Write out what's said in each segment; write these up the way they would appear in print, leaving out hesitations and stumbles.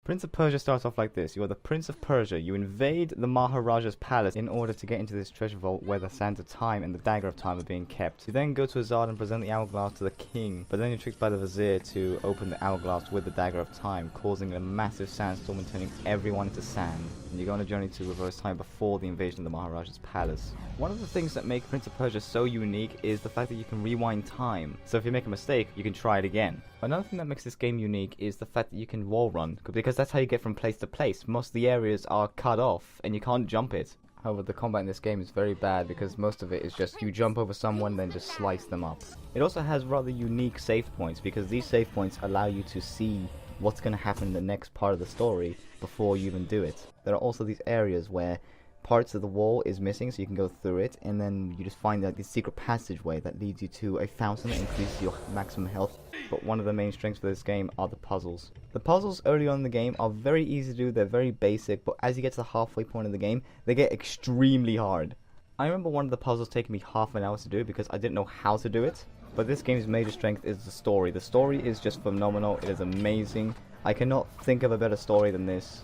Prince of Persia starts off like this. You are the Prince of Persia. You invade the Maharaja's palace in order to get into this treasure vault where the Sands of Time and the Dagger of Time are being kept. You then go to Azad and present the hourglass to the king, but then you're tricked by the vizier to open the hourglass with the Dagger of Time, causing a massive sandstorm and turning everyone into sand. And you go on a journey to reverse time before the invasion of the Maharaja's palace. One of the things that make Prince of Persia so unique is the fact that you can rewind time. So if you make a mistake, you can try it again. Another thing that makes this game unique is the fact that you can wall run, because that's how you get from place to place. Most of the areas are cut off and you can't jump it. However, the combat in this game is very bad because most of it is just you jump over someone then just slice them up. It also has rather unique save points because these save points allow you to see what's going to happen in the next part of the story before you even do it. There are also these areas where parts of the wall is missing so you can go through it, and then you just find like this secret passageway that leads you to a fountain that increases your maximum health. But one of the main strengths for this game are the puzzles. The puzzles early on in the game are very easy to do, they're very basic, but as you get to the halfway point of the game, they get extremely hard. I remember one of the puzzles taking me half an hour to do because I didn't know how to do it. But this game's major strength is the story. The story is just phenomenal, it is amazing. I cannot think of a better story than this,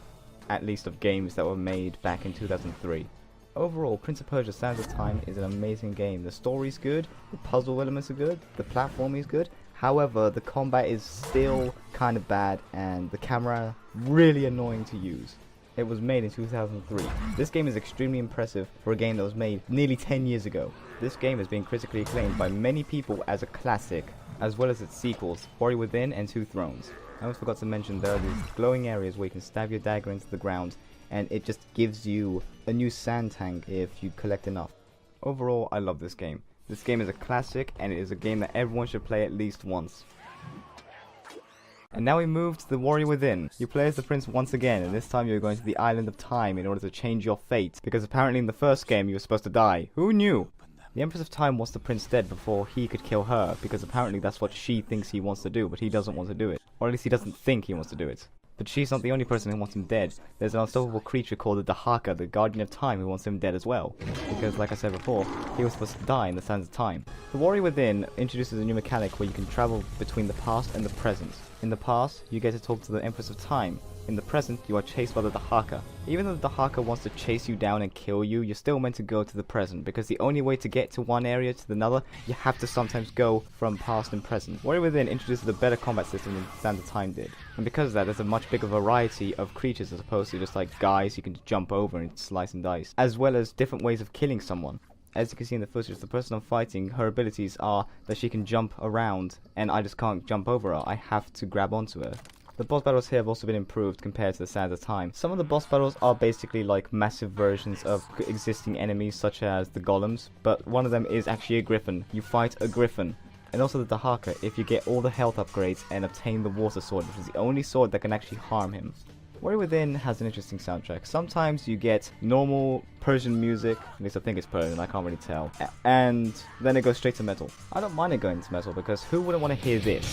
at least of games that were made back in 2003. Overall, Prince of Persia Sands of Time is an amazing game. The story's good, the puzzle elements are good, the platforming is good. However, the combat is still kind of bad and the camera really annoying to use. It was made in 2003. This game is extremely impressive for a game that was made nearly 10 years ago. This game has been critically acclaimed by many people as a classic, as well as its sequels, Warrior Within and Two Thrones. I almost forgot to mention there are these glowing areas where you can stab your dagger into the ground and it just gives you a new sand tank if you collect enough. Overall, I love this game. This game is a classic and it is a game that everyone should play at least once. And now we move to the Warrior Within. You play as the prince once again, and this time you're going to the Island of Time in order to change your fate, because apparently in the first game you were supposed to die. Who knew? The Empress of Time wants the prince dead before he could kill her, because apparently that's what she thinks he wants to do, but he doesn't want to do it. Or at least he doesn't think he wants to do it. But she's not the only person who wants him dead. There's an unstoppable creature called the Dahaka, the Guardian of Time, who wants him dead as well. Because, like I said before, he was supposed to die in the Sands of Time. The Warrior Within introduces a new mechanic where you can travel between the past and the present. In the past, you get to talk to the Empress of Time. In the present, you are chased by the Dahaka. Even though the Dahaka wants to chase you down and kill you, you're still meant to go to the present, because the only way to get to one area to another, you have to sometimes go from past and present. Warrior Within introduces a better combat system than Sands of Time did. And because of that, there's a much bigger variety of creatures as opposed to just like guys you can jump over and slice and dice, as well as different ways of killing someone. As you can see in the footage, the person I'm fighting, her abilities are that she can jump around, and I just can't jump over her, I have to grab onto her. The boss battles here have also been improved compared to the Sands of Time. Some of the boss battles are basically like massive versions of existing enemies such as the golems, but one of them is actually a griffin. You fight a griffin. And also the Dahaka if you get all the health upgrades and obtain the water sword, which is the only sword that can actually harm him. Warrior Within has an interesting soundtrack. Sometimes you get normal Persian music, at least I think it's Persian, I can't really tell, and then it goes straight to metal. I don't mind it going to metal because who wouldn't want to hear this?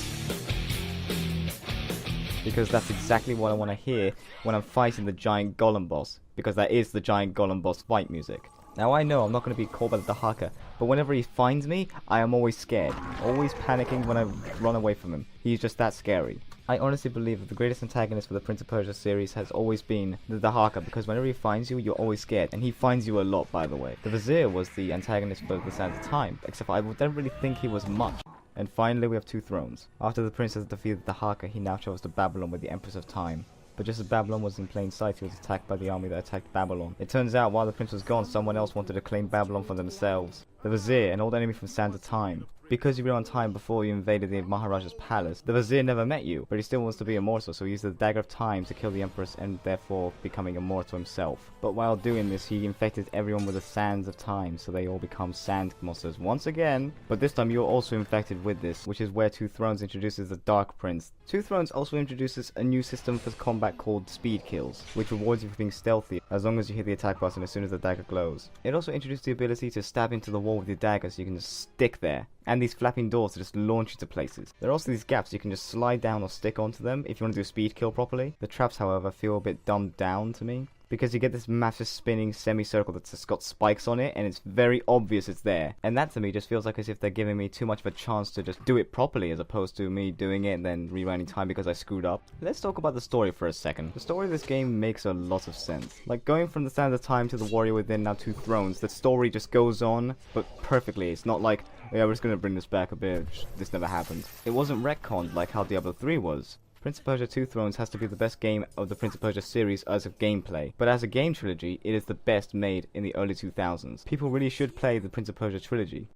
Because that's exactly what I want to hear when I'm fighting the giant golem boss, because that is the giant golem boss fight music. Now I know I'm not going to be caught by the Dahaka, but whenever he finds me, I am always scared, always panicking when I run away from him. He's just that scary. I honestly believe that the greatest antagonist for the Prince of Persia series has always been the Dahaka, because whenever he finds you, you're always scared, and he finds you a lot, by the way. The Vizier was the antagonist for the Sands of Time, except I don't really think he was much. And finally we have Two Thrones. After the prince has defeated the Dahaka, he now travels to Babylon with the Empress of Time. But just as Babylon was in plain sight, he was attacked by the army that attacked Babylon. It turns out while the prince was gone, someone else wanted to claim Babylon for themselves. The Vizier, an old enemy from Sands of Time. Because you were on time before you invaded the Maharaja's palace, the Vizier never met you, but he still wants to be immortal, so he used the Dagger of Time to kill the Empress and therefore becoming immortal himself. But while doing this, he infected everyone with the Sands of Time, so they all become sand monsters once again. But this time you're also infected with this, which is where Two Thrones introduces the Dark Prince. Two Thrones also introduces a new system for combat called speed kills, which rewards you for being stealthy as long as you hit the attack button as soon as the dagger glows. It also introduced the ability to stab into the wall with your dagger so you can just stick there. And these flapping doors to just launch you to places. There are also these gaps you can just slide down or stick onto them if you want to do a speed kill properly. The traps, however, feel a bit dumbed down to me. because you get this massive spinning semicircle that's just got spikes on it, and it's very obvious it's there. And that to me just feels like as if they're giving me too much of a chance to just do it properly, as opposed to me doing it and then rewinding time because I screwed up. Let's talk about the story for a second. The story of this game makes a lot of sense. Like, going from the Sands of Time to the Warrior Within, now Two Thrones, the story just goes on, but perfectly. It's not like, yeah, we're just gonna bring this back a bit, this never happened. It wasn't retconned like how Diablo 3 was. Prince of Persia Two Thrones has to be the best game of the Prince of Persia series as of gameplay, but as a game trilogy, it is the best made in the early 2000s. People really should play the Prince of Persia Trilogy.